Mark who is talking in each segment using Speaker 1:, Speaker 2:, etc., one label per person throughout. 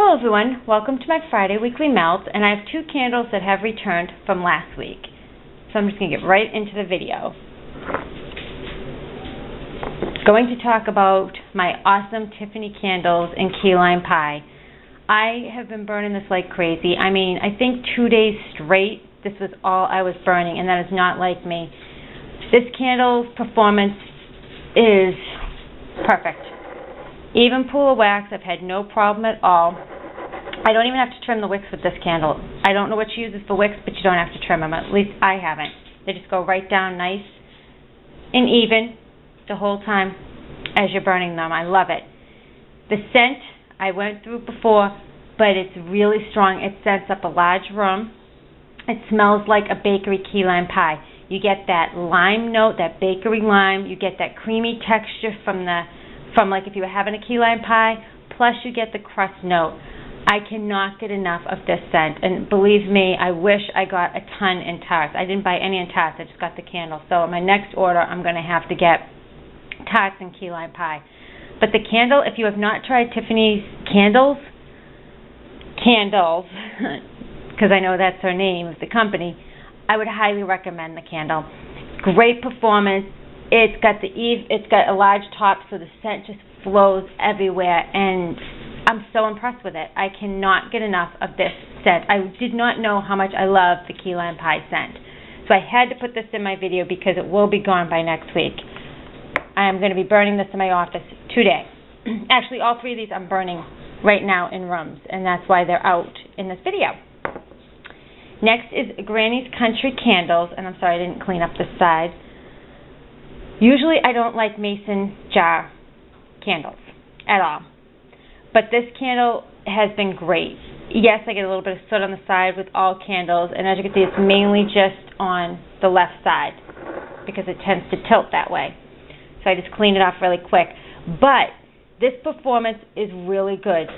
Speaker 1: Hello everyone, welcome to my Friday weekly melt, and I have two candles that have returned from last week. So I'm just going to get right into the video. Going to talk about my awesome Tiffany candles in key lime pie. I have been burning this like crazy. I mean, I think 2 days straight this was all I was burning, and that is not like me. This candle's performance is perfect. Even pool of wax, I've had no problem at all. I don't even have to trim the wicks with this candle. I don't know what she uses for wicks, but you don't have to trim them. At least I haven't. They just go right down nice and even the whole time as you're burning them. I love it. The scent, I went through before, but it's really strong. It scents up a large room. It smells like a bakery key lime pie. You get that lime note, that bakery lime. You get that creamy texture from like if you were having a key lime pie, plus you get the crust note. I cannot get enough of this scent, and believe me, I wish I got a ton in tarts. I didn't buy any in tarts, I just got the candle. So in my next order, I'm going to have to get tarts and key lime pie. But the candle, if you have not tried Tiffany's candles, because I know that's her name of the company, I would highly recommend the candle. Great performance. It's got a large top, so the scent just flows everywhere, and I'm so impressed with it. I cannot get enough of this scent. I did not know how much I love the key lime pie scent. So I had to put this in my video because it will be gone by next week. I am going to be burning this in my office today. Actually, all three of these I'm burning right now in rooms, and that's why they're out in this video. Next is Granny's Country candles, and I'm sorry I didn't clean up this side. Usually I don't like mason jar candles at all, but this candle has been great. Yes, I get a little bit of soot on the side with all candles, and as you can see, it's mainly just on the left side because it tends to tilt that way. So I just cleaned it off really quick. But this performance is really good.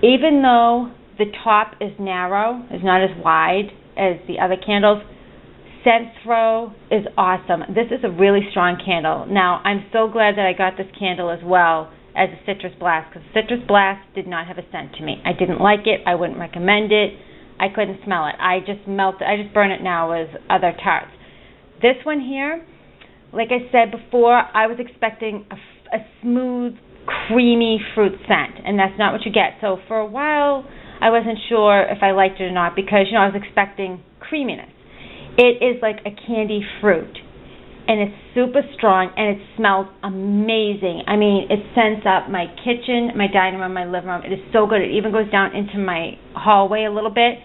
Speaker 1: Even though the top is narrow, is not as wide as the other candles, scent throw is awesome. This is a really strong candle. Now, I'm so glad that I got this candle as well as a Citrus Blast, because Citrus Blast did not have a scent to me. I didn't like it. I wouldn't recommend it. I couldn't smell it. I just burn it now as other tarts. This one here, like I said before, I was expecting a smooth, creamy fruit scent, and that's not what you get. So for a while, I wasn't sure if I liked it or not because, I was expecting creaminess. It is like a candy fruit, and it's super strong, and it smells amazing. I mean, it scents up my kitchen, my dining room, my living room. It is so good. It even goes down into my hallway a little bit,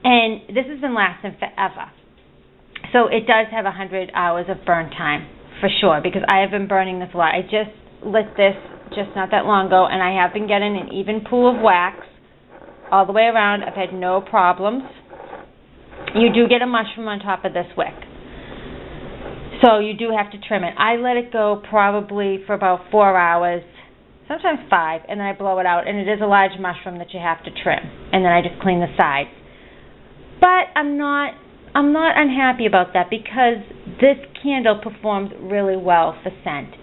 Speaker 1: and this has been lasting forever. So it does have 100 hours of burn time, for sure, because I have been burning this a lot. I just lit this just not that long ago, and I have been getting an even pool of wax all the way around. I've had no problems. You do get a mushroom on top of this wick, so you do have to trim it. I let it go probably for about 4 hours, sometimes 5, and then I blow it out, and it is a large mushroom that you have to trim, and then I just clean the sides. But I'm not unhappy about that because this candle performs really well for scent.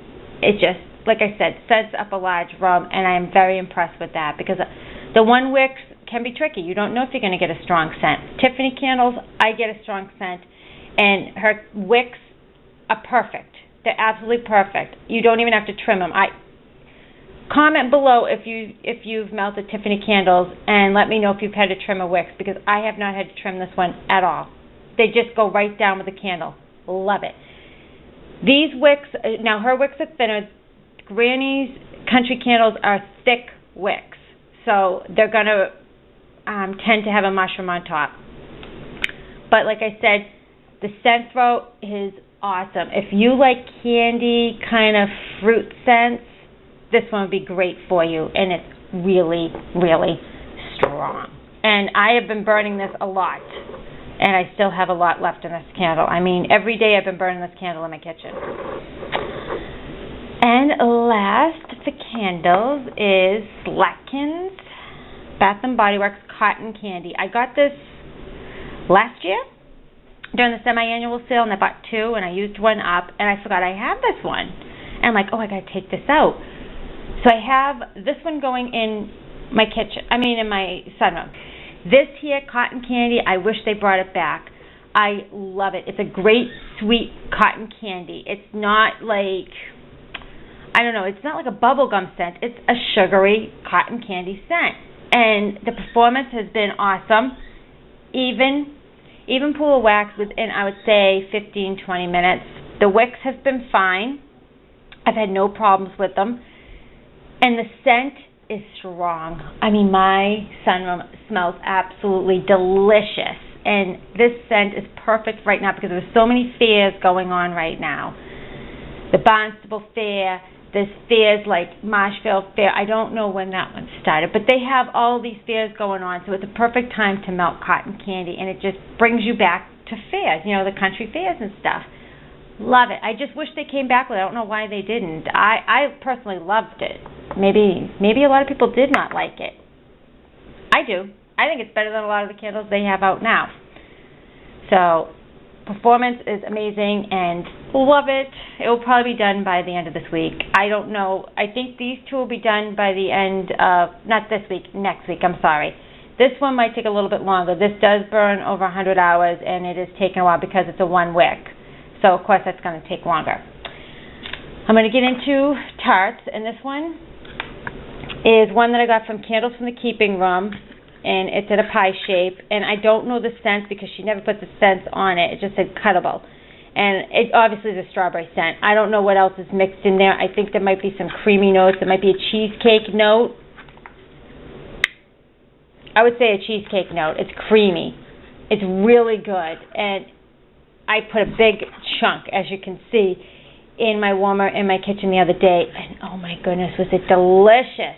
Speaker 1: It just, like I said, scents up a large room, and I am very impressed with that because the one wicks can be tricky. You don't know if you're going to get a strong scent. Tiffany candles, I get a strong scent, and her wicks are perfect. They're absolutely perfect. You don't even have to trim them. Comment below if you've melted Tiffany candles, and let me know if you've had to trim a wicks, because I have not had to trim this one at all. They just go right down with the candle. Love it. These wicks, now her wicks are thinner. Granny's Country candles are thick wicks, so they're going to tend to have a mushroom on top. But like I said, the scent throw is awesome. If you like candy kind of fruit scents, this one would be great for you, and it's really, really strong. And I have been burning this a lot, and I still have a lot left in this candle. I mean, every day I've been burning this candle in my kitchen. And last for candles is Slatkins Bath & Body Works Cotton Candy. I got this last year during the semi-annual sale, and I bought 2, and I used one up, and I forgot I have this one. And I'm like, oh, I got to take this out. So I have this one going in my kitchen. In my sunroom. This here, cotton candy, I wish they brought it back. I love it. It's a great, sweet cotton candy. It's not like, I don't know, it's not like a bubblegum scent. It's a sugary cotton candy scent. And the performance has been awesome. Even pool wax within, I would say, 15, 20 minutes. The wicks have been fine. I've had no problems with them. And the scent is strong. My sunroom smells absolutely delicious. And this scent is perfect right now because there's so many fairs going on right now. The Barnstable Fair, there's fairs like Marshfield Fair. I don't know when that one started, but they have all these fairs going on, so it's a perfect time to melt cotton candy, and it just brings you back to fairs, the country fairs and stuff. Love it. I just wish they came back with it. I don't know why they didn't. I personally loved it. Maybe a lot of people did not like it. I do. I think it's better than a lot of the candles they have out now. So, performance is amazing and love it. It will probably be done by the end of this week. I don't know. I think these two will be done by the end of, not this week, next week, I'm sorry. This one might take a little bit longer. This does burn over 100 hours and it is taking a while because it's a one wick. So, of course, that's going to take longer. I'm going to get into tarts, and this one is one that I got from Candles from the Keeping Room. And it's in a pie shape, and I don't know the scent because she never put the scent on it. It just said cuttable, and it obviously is a strawberry scent. I don't know what else is mixed in there. I think there might be some creamy notes. There might be a cheesecake note. I would say a cheesecake note. It's creamy. It's really good, and I put a big chunk, as you can see, in my warmer in my kitchen the other day, and oh my goodness, was it delicious.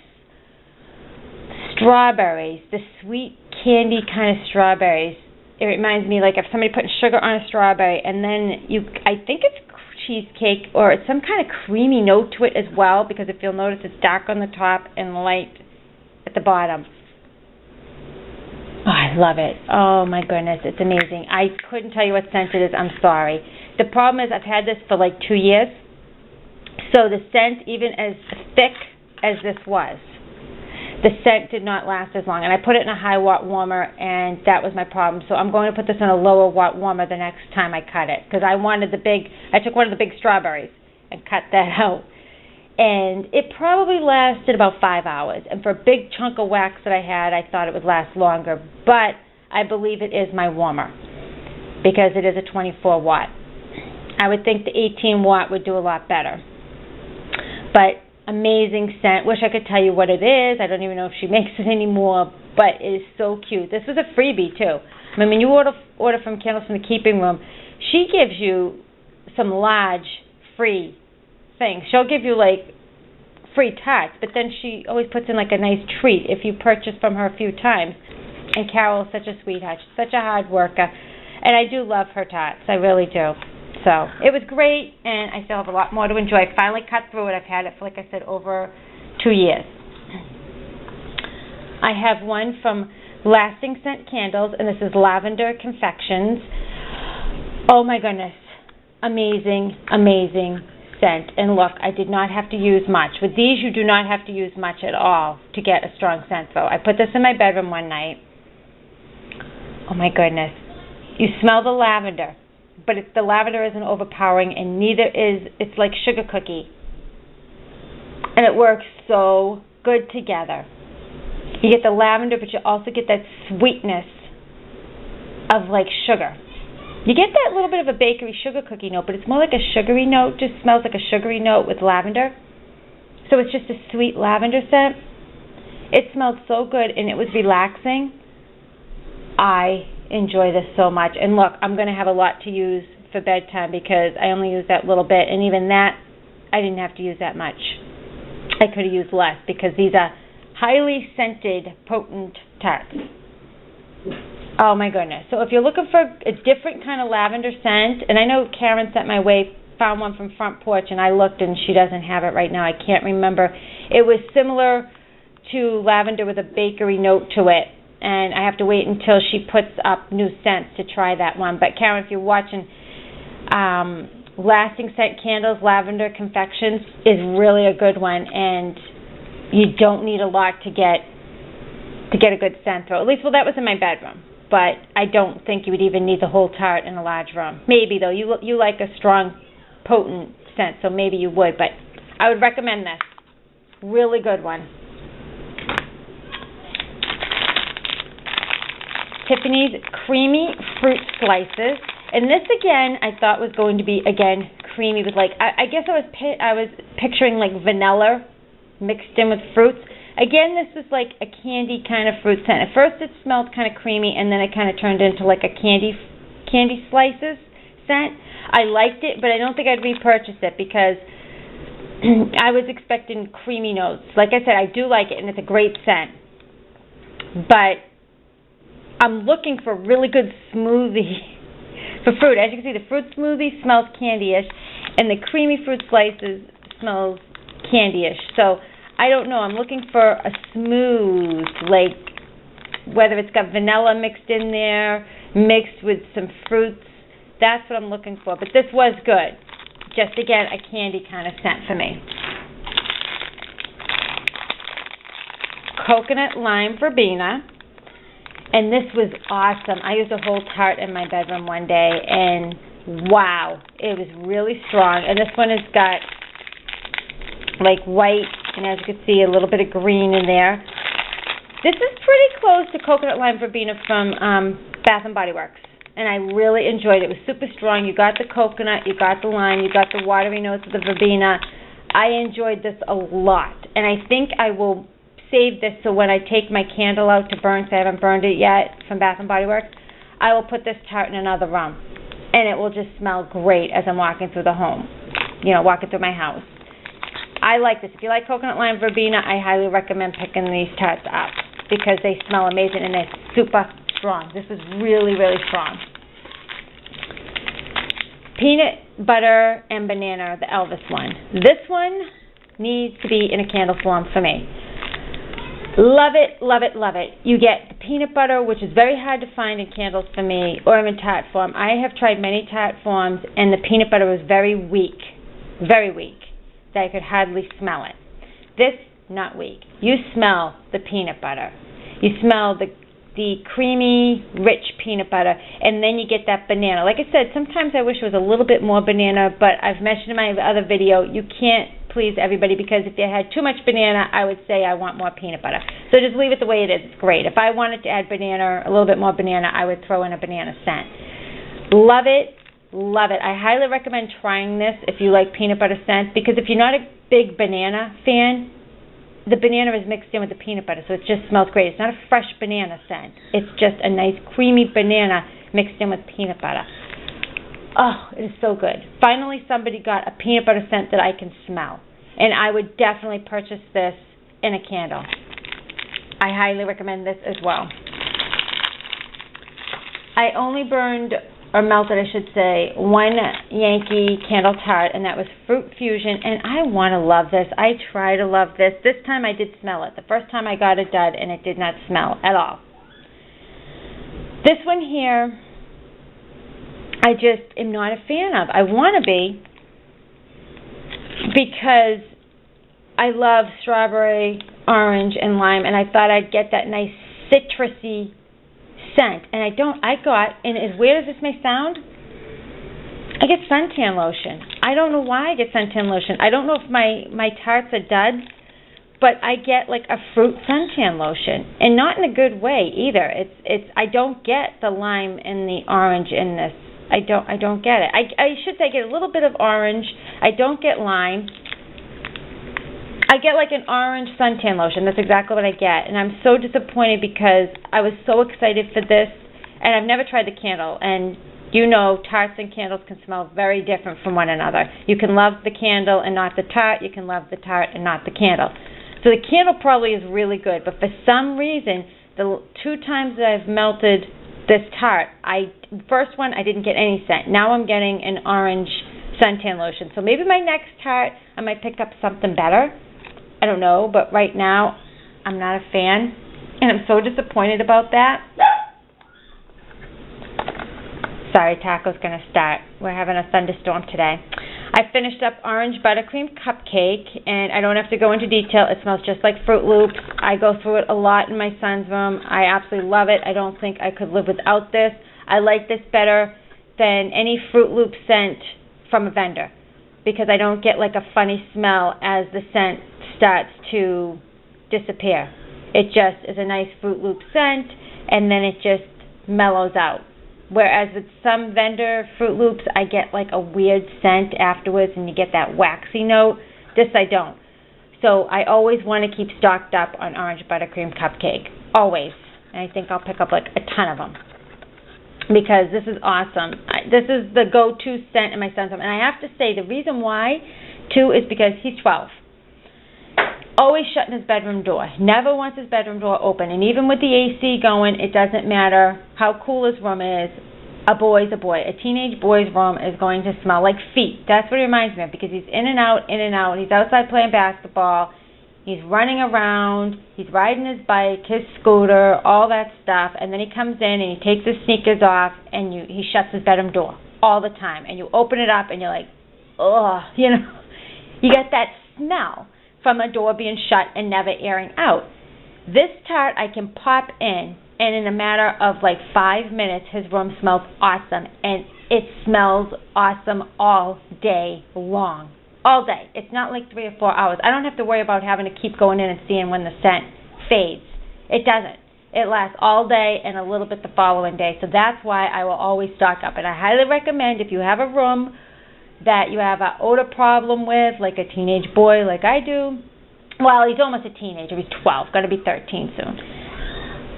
Speaker 1: Strawberries, the sweet candy kind of strawberries. It reminds me like if somebody put sugar on a strawberry and then I think it's cheesecake or it's some kind of creamy note to it as well because if you'll notice it's dark on the top and light at the bottom. Oh, I love it. Oh my goodness, it's amazing. I couldn't tell you what scent it is. I'm sorry. The problem is I've had this for like 2 years. So the scent, even as thick as this was, the scent did not last as long, and I put it in a high watt warmer, and that was my problem. So I'm going to put this in a lower watt warmer the next time I cut it, because I took one of the big strawberries and cut that out, and it probably lasted about 5 hours. And for a big chunk of wax that I had, I thought it would last longer, but I believe it is my warmer, because it is a 24 watt. I would think the 18 watt would do a lot better, but amazing scent. Wish I could tell you what it is. I don't even know if she makes it anymore, but it is so cute. This was a freebie too. When you order from Candles from the Keeping Room, she gives you some large free things. She'll give you like free tarts, but then she always puts in like a nice treat if you purchase from her a few times. And Carol is such a sweetheart. She's such a hard worker, and I do love her tarts. I really do. So it was great, and I still have a lot more to enjoy. I finally cut through it. I've had it for, like I said, over 2 years. I have one from Lasting Scent Candles, and this is Lavender Confections. Oh my goodness. Amazing, amazing scent. And look, I did not have to use much. With these, you do not have to use much at all to get a strong scent, though. I put this in my bedroom one night. Oh my goodness. You smell the lavender. But the lavender isn't overpowering, and neither is, it's like sugar cookie. And it works so good together. You get the lavender, but you also get that sweetness of like sugar. You get that little bit of a bakery sugar cookie note, but it's more like a sugary note, just smells like a sugary note with lavender. So it's just a sweet lavender scent. It smelled so good, and it was relaxing. I enjoy this so much. And look, I'm going to have a lot to use for bedtime because I only use that little bit, and even that, I didn't have to use that much. I could have used less because these are highly scented, potent tarts. Oh my goodness. So if you're looking for a different kind of lavender scent, and I know Karen sent my way, found one from Front Porch, and I looked and she doesn't have it right now. I can't remember. It was similar to lavender with a bakery note to it. And I have to wait until she puts up new scents to try that one. But Karen, if you're watching, Lasting Scent Candles, Lavender Confections is really a good one. And you don't need a lot to get to get a good scent through. At least, well, that was in my bedroom. But I don't think you would even need the whole tart in a large room. Maybe, though. You like a strong, potent scent, so maybe you would. But I would recommend this. Really good one. Tiffany's Creamy Fruit Slices. And this, again, I thought was going to be, again, creamy with, like, I guess I was picturing, like, vanilla mixed in with fruits. Again, this was like a candy kind of fruit scent. At first it smelled kind of creamy, and then it kind of turned into like a candy slices scent. I liked it, but I don't think I'd repurchase it because I was expecting creamy notes. Like I said, I do like it, and it's a great scent. But I'm looking for really good smoothie for fruit. As you can see, the fruit smoothie smells candy-ish, and the creamy fruit slices smells candy-ish. So I don't know. I'm looking for a smooth, like, whether it's got vanilla mixed in there, mixed with some fruits. That's what I'm looking for. But this was good. Just, again, a candy kind of scent for me. Coconut Lime Verbena. And this was awesome. I used a whole tart in my bedroom one day, and wow, it was really strong. And this one has got, like, white, and as you can see, a little bit of green in there. This is pretty close to Coconut Lime Verbena from Bath & Body Works, and I really enjoyed it. It was super strong. You got the coconut, you got the lime, you got the watery notes of the verbena. I enjoyed this a lot, and I think I will save this so when I take my candle out to burn, because I haven't burned it yet from Bath & Body Works, I will put this tart in another room, and it will just smell great as I'm walking through the home, walking through my house. I like this. If you like Coconut Lime Verbena, I highly recommend picking these tarts up because they smell amazing and they're super strong. This is really, really strong. Peanut Butter and Banana, the Elvis one. This one needs to be in a candle form for me. Love it, love it, love it. You get the peanut butter, which is very hard to find in candles for me, or in tart form. I have tried many tart forms, and the peanut butter was very weak, that I could hardly smell it. This, not weak. You smell the peanut butter. You smell the creamy, rich peanut butter, and then you get that banana. Like I said, sometimes I wish it was a little bit more banana, but I've mentioned in my other video, you can't please everybody, because if you had too much banana, I would say I want more peanut butter. So just leave it the way it is. It's great. If I wanted to add banana, a little bit more banana, I would throw in a banana scent. Love it. Love it. I highly recommend trying this if you like peanut butter scents, because if you're not a big banana fan, the banana is mixed in with the peanut butter, so it just smells great. It's not a fresh banana scent. It's just a nice creamy banana mixed in with peanut butter. Oh, it is so good. Finally, somebody got a peanut butter scent that I can smell, and I would definitely purchase this in a candle. I highly recommend this as well. I only burned, or melted, I should say, one Yankee candle tart, and that was Fruit Fusion, and I want to love this. I try to love this. This time I did smell it. The first time I got a dud, and it did not smell at all. This one here, I just am not a fan of. I want to be, because I love strawberry, orange, and lime, and I thought I'd get that nice citrusy scent, and I got, and as weird as this may sound, I get suntan lotion. I don't know why I get suntan lotion. I don't know if my tarts are duds, but I get like a fruit suntan lotion, and not in a good way either. I don't get the lime and the orange in this. I don't get it. I should say I get a little bit of orange. I don't get lime. I get like an orange suntan lotion. That's exactly what I get. And I'm so disappointed because I was so excited for this. And I've never tried the candle. And you know, tarts and candles can smell very different from one another. You can love the candle and not the tart. You can love the tart and not the candle. So the candle probably is really good. But for some reason, the 2 times that I've melted this tart, first one I didn't get any scent. Now I'm getting an orange suntan lotion. So maybe my next tart I might pick up something better. I don't know, but right now I'm not a fan, and I'm so disappointed about that. Sorry, Taco's going to start. We're having a thunderstorm today. I finished up orange buttercream cupcake, and I don't have to go into detail. It smells just like Fruit Loops. I go through it a lot in my son's room. I absolutely love it. I don't think I could live without this. I like this better than any Fruit Loop scent from a vendor because I don't get like a funny smell as the scent starts to disappear. It just is a nice Fruit Loop scent, and then it just mellows out. Whereas with some vendor Fruit Loops, I get like a weird scent afterwards and you get that waxy note. This I don't. So I always want to keep stocked up on orange buttercream cupcake. Always. And I think I'll pick up like a ton of them. Because this is awesome. This is the go-to scent in my son's room. And I have to say the reason why, too, is because he's 12. Always shutting his bedroom door. Never wants his bedroom door open. And even with the AC going, it doesn't matter how cool his room is. A boy's a boy. A teenage boy's room is going to smell like feet. That's what it reminds me of because he's in and out, in and out. He's outside playing basketball. He's running around. He's riding his bike, his scooter, all that stuff. And then he comes in and he takes his sneakers off and he shuts his bedroom door all the time. And you open it up and you're like, ugh, you know. You get that smell from a door being shut and never airing out. This tart I can pop in, and in a matter of like 5 minutes, his room smells awesome, and it smells awesome all day long. All day. It's not like 3 or 4 hours. I don't have to worry about having to keep going in and seeing when the scent fades. It doesn't. It lasts all day and a little bit the following day, so that's why I will always stock up. And I highly recommend if you have a room that you have an odor problem with, like a teenage boy like I do. Well, he's almost a teenager. He's 12. Going to be 13 soon.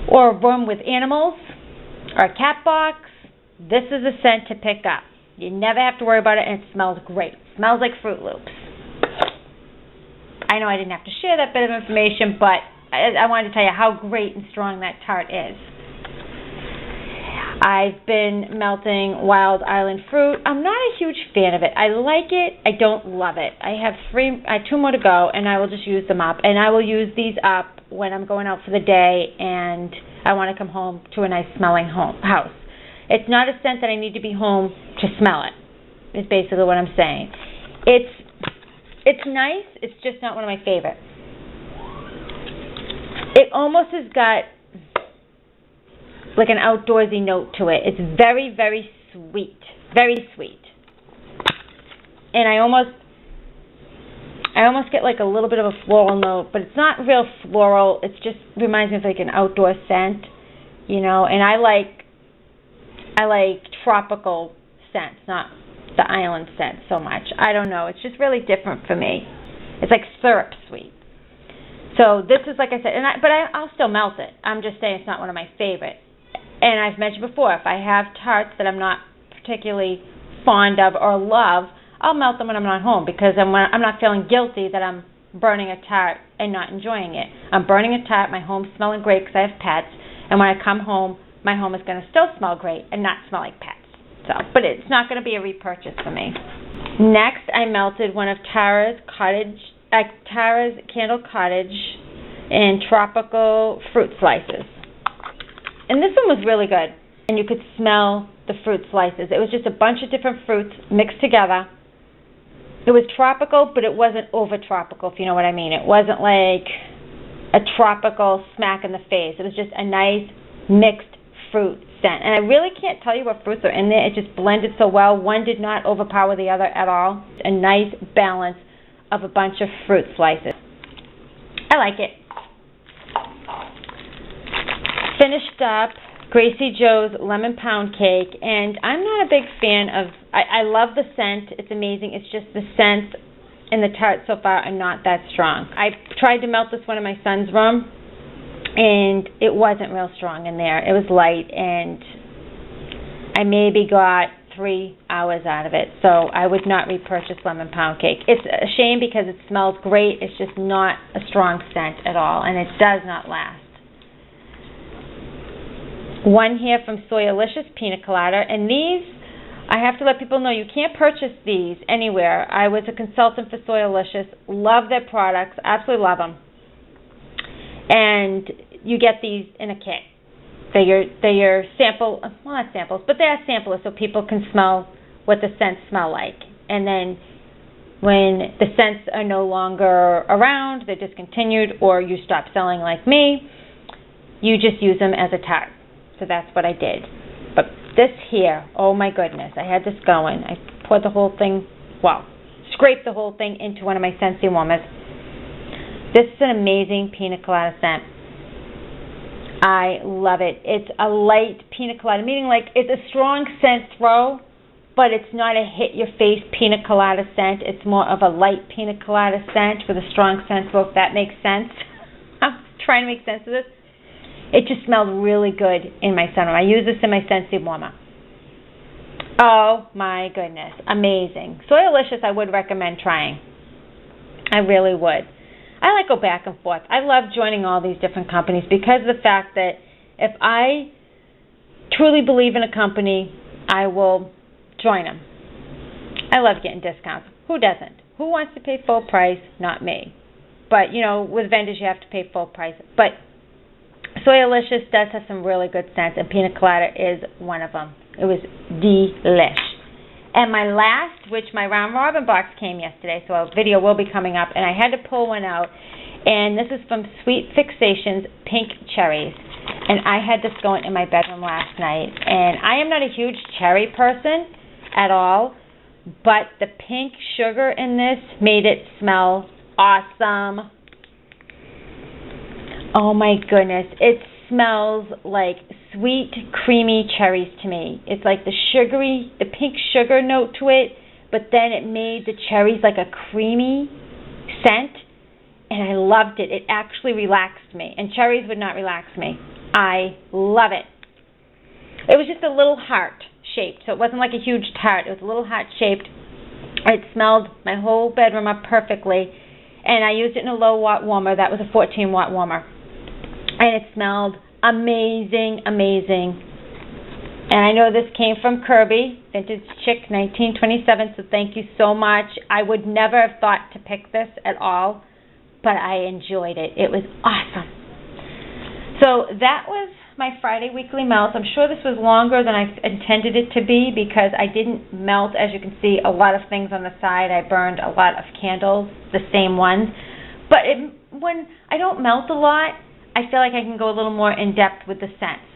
Speaker 1: Or a room with animals or a cat box. This is a scent to pick up. You never have to worry about it, and it smells great. It smells like Fruit Loops. I know I didn't have to share that bit of information, but I wanted to tell you how great and strong that tart is. I've been melting Wild Island fruit. I'm not a huge fan of it. I like it. I don't love it. I have 2 more to go, and I will just use them up. And I will use these up when I'm going out for the day and I want to come home to a nice smelling house. It's not a scent that I need to be home to smell it, is basically what I'm saying. It's nice. It's just not one of my favorites. It almost has got like an outdoorsy note to it. It's very, very sweet. Very sweet. And I almost get like a little bit of a floral note, but it's not real floral. It just reminds me of like an outdoor scent, you know. And I like tropical scents, not the island scent so much. I don't know. It's just really different for me. It's like syrup sweet. So this is, like I said, but I'll still melt it. I'm just saying it's not one of my favorites. And I've mentioned before, if I have tarts that I'm not particularly fond of or love, I'll melt them when I'm not home because I'm not feeling guilty that I'm burning a tart and not enjoying it. I'm burning a tart, my home's smelling great because I have pets, and when I come home, my home is going to still smell great and not smell like pets. But it's not going to be a repurchase for me. Next, I melted one of Tara's Candle Cottage in tropical fruit slices. And this one was really good. And you could smell the fruit slices. It was just a bunch of different fruits mixed together. It was tropical, but it wasn't over-tropical, if you know what I mean. It wasn't like a tropical smack in the face. It was just a nice mixed fruit scent. And I really can't tell you what fruits are in there. It just blended so well. One did not overpower the other at all. A nice balance of a bunch of fruit slices. I like it. Finished up Gracie Joe's Lemon Pound Cake, and I'm not a big fan of, I love the scent, it's amazing, it's just the scent and the tart so far are not that strong. I tried to melt this one in my son's room, and it wasn't real strong in there. It was light, and I maybe got 3 hours out of it, so I would not repurchase Lemon Pound Cake. It's a shame because it smells great, it's just not a strong scent at all, and it does not last. One here from Soyalicious Pina Colada, and these, I have to let people know, you can't purchase these anywhere. I was a consultant for Soyalicious, love their products, absolutely love them. And you get these in a kit. They're your sample, well not samples, but they are samplers so people can smell what the scents smell like. And then when the scents are no longer around, they're discontinued, or you stop selling like me, you just use them as a tart. So that's what I did. But this here, oh my goodness, I had this going. I poured the whole thing, scraped the whole thing into one of my Scentsy warmers. This is an amazing pina colada scent. I love it. It's a light pina colada, meaning like it's a strong scent throw, but it's not a hit-your-face pina colada scent. It's more of a light pina colada scent with a strong scent throw, if that makes sense. I'm trying to make sense of this. It just smelled really good in my sunroom. I use this in my Scentsy warmer. Oh my goodness, amazing. Soyalicious I would recommend trying. I really would. I like go back and forth. I love joining all these different companies because of the fact that if I truly believe in a company, I will join them. I love getting discounts. Who doesn't? Who wants to pay full price? Not me. But, you know, with vendors you have to pay full price. But Soyalicious does have some really good scents, and Pina Colada is one of them. It was delish. And my last, which my round robin box came yesterday, so a video will be coming up, and I had to pull one out. And this is from Sweet Fixations Pink Cherries. And I had this going in my bedroom last night. And I am not a huge cherry person at all, but the pink sugar in this made it smell awesome. Oh my goodness, it smells like sweet, creamy cherries to me. It's like the pink sugar note to it, but then it made the cherries like a creamy scent, and I loved it. It actually relaxed me, and cherries would not relax me. I love it. It was just a little heart-shaped, so it wasn't like a huge tart. It was a little heart-shaped. It smelled my whole bedroom up perfectly, and I used it in a low-watt warmer. That was a 14-watt warmer. And it smelled amazing, amazing. And I know this came from Kirby, Vintage Chick 1927, so thank you so much. I would never have thought to pick this at all, but I enjoyed it. It was awesome. So that was my Friday weekly melt. I'm sure this was longer than I intended it to be because I didn't melt, as you can see, a lot of things on the side. I burned a lot of candles, the same ones. But when I don't melt a lot, I feel like I can go a little more in-depth with the scents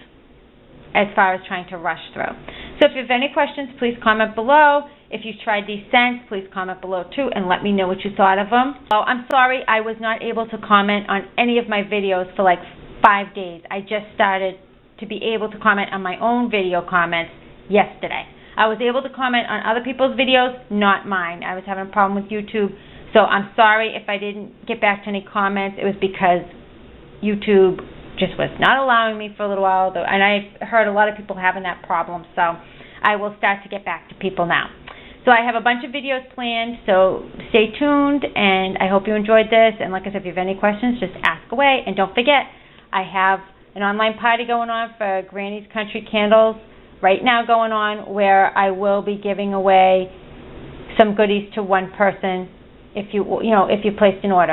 Speaker 1: as far as trying to rush through. So if you have any questions, please comment below. If you've tried these scents, please comment below too and let me know what you thought of them. Oh, I'm sorry I was not able to comment on any of my videos for like 5 days. I just started to be able to comment on my own video comments yesterday. I was able to comment on other people's videos, not mine. I was having a problem with YouTube. So I'm sorry if I didn't get back to any comments. It was because YouTube just was not allowing me for a little while, and I heard a lot of people having that problem, so I will start to get back to people now. So I have a bunch of videos planned, so stay tuned, and I hope you enjoyed this, and like I said, if you have any questions, just ask away, and don't forget, I have an online party going on for Granny's Country Candles right now going on, where I will be giving away some goodies to one person if you placed an order.